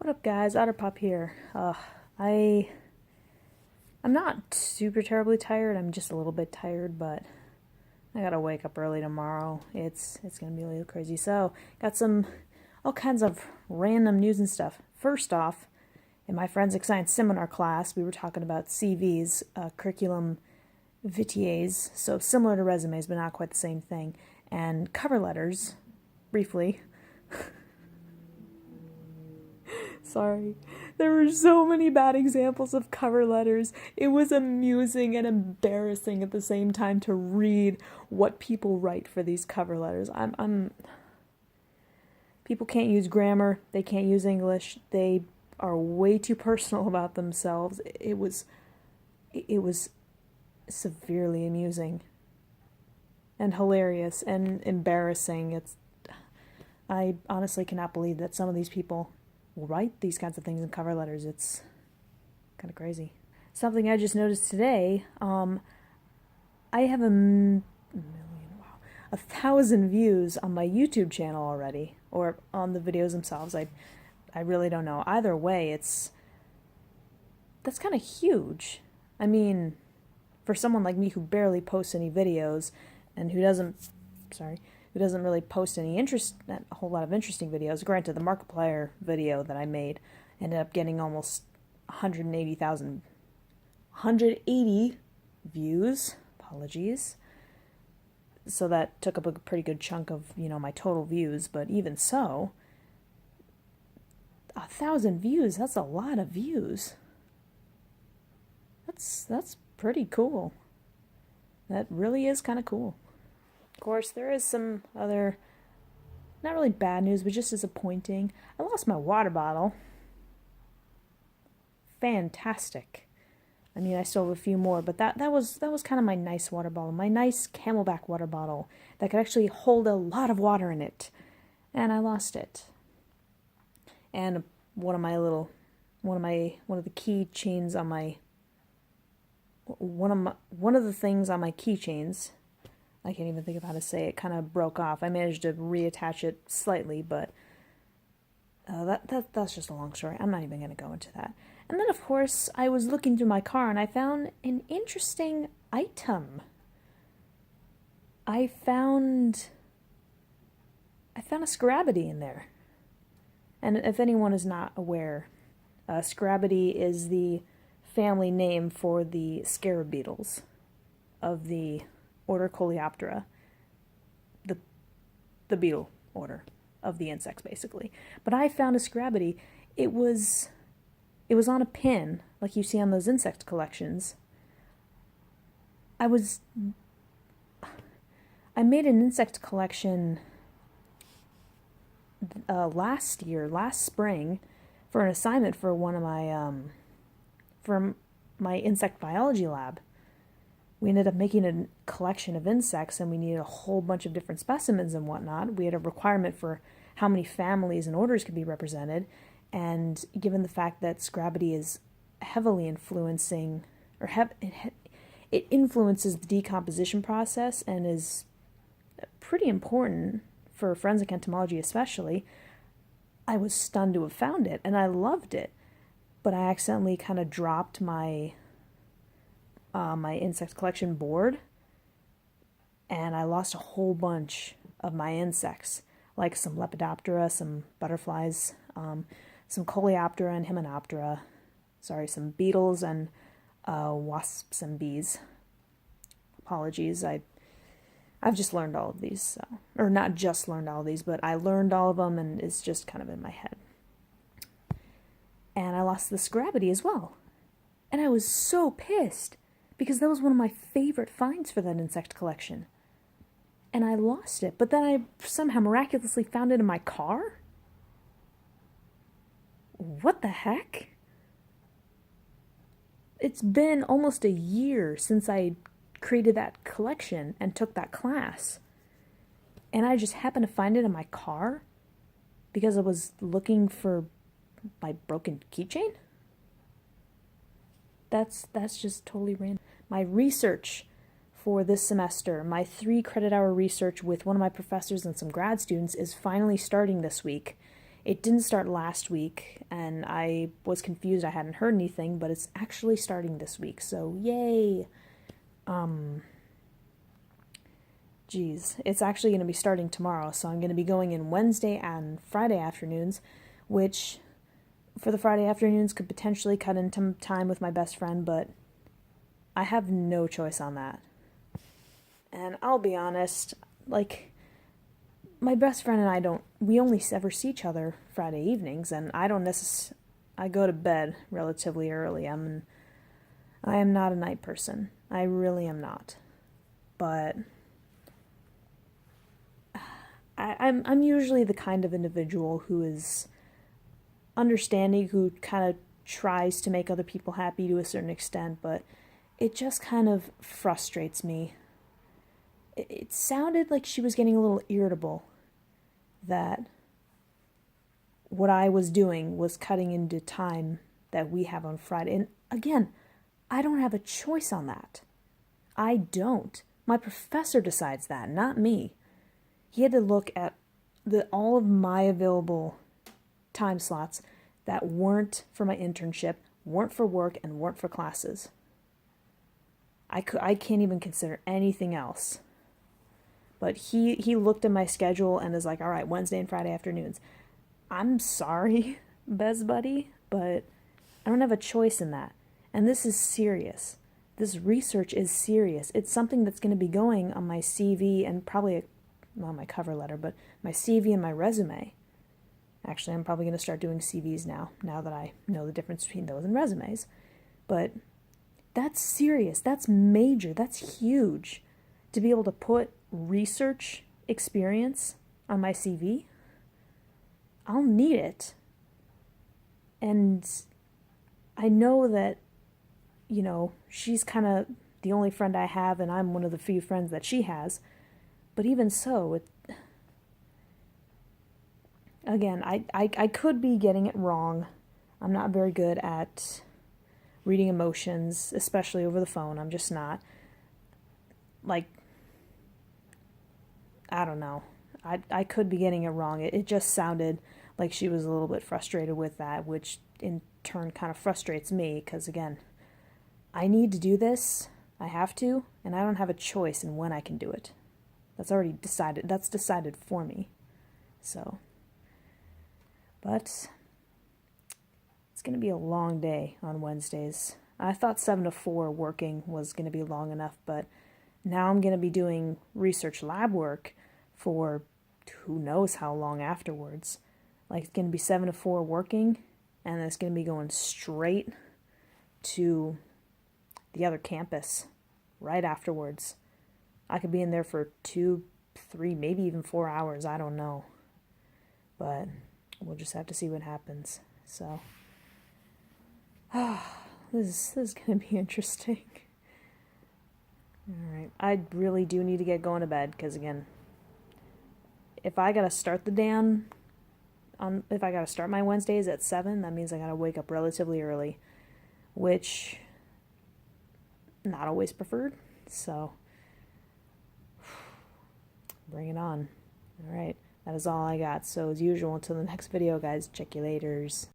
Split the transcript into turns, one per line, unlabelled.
What up, guys? Otterpop here. I'm not super terribly tired. I'm just a little bit tired, but I gotta wake up early tomorrow. It's gonna be a little crazy. So, got all kinds of random news and stuff. First off, in my forensic science seminar class, we were talking about CVs, curriculum vitaes, so similar to resumes, but not quite the same thing, and cover letters, briefly. Sorry. There were so many bad examples of cover letters. It was amusing and embarrassing at the same time to read what people write for these cover letters. People can't use grammar. They can't use English. They are way too personal about themselves. It was severely amusing and hilarious and embarrassing. I honestly cannot believe that some of these people write these kinds of things in cover letters. It's kind of crazy. Something I just noticed today, I have 1,000 views on my YouTube channel already, or on the videos themselves. I really don't know. Either way, that's kind of huge. I mean, for someone like me who barely posts any videos and who doesn't really post a whole lot of interesting videos. Granted, the Markiplier video that I made ended up getting almost 180 views. Apologies. So that took up a pretty good chunk of, my total views, but even so, 1,000 views, that's a lot of views. That's pretty cool. That really is kind of cool. Of course, there is some other, not really bad news, but just disappointing. I lost my water bottle. Fantastic. I mean, I still have a few more, but that was kind of my nice water bottle, my nice Camelback water bottle that could actually hold a lot of water in it, and I lost it. And one of the keychains on my one of the things on my keychains, I can't even think of how to say it, kind of broke off. I managed to reattach it slightly, but that's just a long story. I'm not even going to go into that. And then, of course, I was looking through my car and I found an interesting item. I found a Scrabity in there. And if anyone is not aware, Scrabity is the family name for the scarab beetles of the order Coleoptera, the beetle order of the insects, basically. But I found a Scrabity. It was on a pin, like you see on those insect collections. I made an insect collection last spring, for an assignment for one of my insect biology lab. We ended up making a collection of insects, and we needed a whole bunch of different specimens and whatnot. We had a requirement for how many families and orders could be represented, and given the fact that Scrabity is heavily influencing, it influences the decomposition process and is pretty important for forensic entomology especially, I was stunned to have found it, and I loved it. But I accidentally kind of dropped my insect collection board, and I lost a whole bunch of my insects, like some Lepidoptera, some butterflies, some Coleoptera and Hymenoptera, some beetles and wasps and bees. Apologies, I've just learned all of these, or not just learned all of these, but I learned all of them, and it's just kind of in my head. And I lost the Scrabity as well. And I was so pissed, because that was one of my favorite finds for that insect collection. And I lost it, but then I somehow miraculously found it in my car? What the heck? It's been almost a year since I created that collection and took that class. And I just happened to find it in my car because I was looking for my broken keychain? That's just totally random. My research for this semester, my 3 credit hour research with one of my professors and some grad students, is finally starting this week. It didn't start last week, and I was confused. I hadn't heard anything, but it's actually starting this week, so yay! Geez, it's actually going to be starting tomorrow, so I'm going to be going in Wednesday and Friday afternoons, which for the Friday afternoons could potentially cut into time with my best friend, but I have no choice on that. And I'll be honest, like, my best friend and we only ever see each other Friday evenings, and I go to bed relatively early. I am not a night person. I really am not. But I'm usually the kind of individual who is understanding, who kind of tries to make other people happy to a certain extent, but it just kind of frustrates me. It sounded like she was getting a little irritable that what I was doing was cutting into time that we have on Friday. And again, I don't have a choice on that. I don't. My professor decides that, not me. He had to look at all of my available time slots that weren't for my internship, weren't for work, and weren't for classes. I can't even consider anything else. But he looked at my schedule and is like, all right, Wednesday and Friday afternoons. I'm sorry, Bez Buddy, but I don't have a choice in that. And this is serious. This research is serious. It's something that's going to be going on my CV and probably, not my cover letter, but my CV and my resume. Actually, I'm probably going to start doing CVs now that I know the difference between those and resumes. But that's serious. That's major. That's huge. To be able to put research experience on my CV, I'll need it. And I know that, she's kind of the only friend I have, and I'm one of the few friends that she has. But even so, again, I could be getting it wrong. I'm not very good at reading emotions, especially over the phone. I'm just not. Like, I don't know. I could be getting it wrong. It just sounded like she was a little bit frustrated with that, which in turn kind of frustrates me because, again, I need to do this. I have to, and I don't have a choice in when I can do it. That's already decided. That's decided for me. So, but it's going to be a long day on Wednesdays. I thought 7 to 4 working was going to be long enough, but now I'm going to be doing research lab work for who knows how long afterwards. Like, it's going to be 7 to 4 working, and then it's going to be going straight to the other campus right afterwards. I could be in there for 2, 3, maybe even 4 hours. I don't know. But we'll just have to see what happens. So, this is going to be interesting. Alright, I really do need to get going to bed, because again, if I gotta start the day if I gotta start my Wednesdays at 7, that means I gotta wake up relatively early, which, not always preferred, so, bring it on. Alright, that is all I got, so as usual, until the next video, guys, check you laters.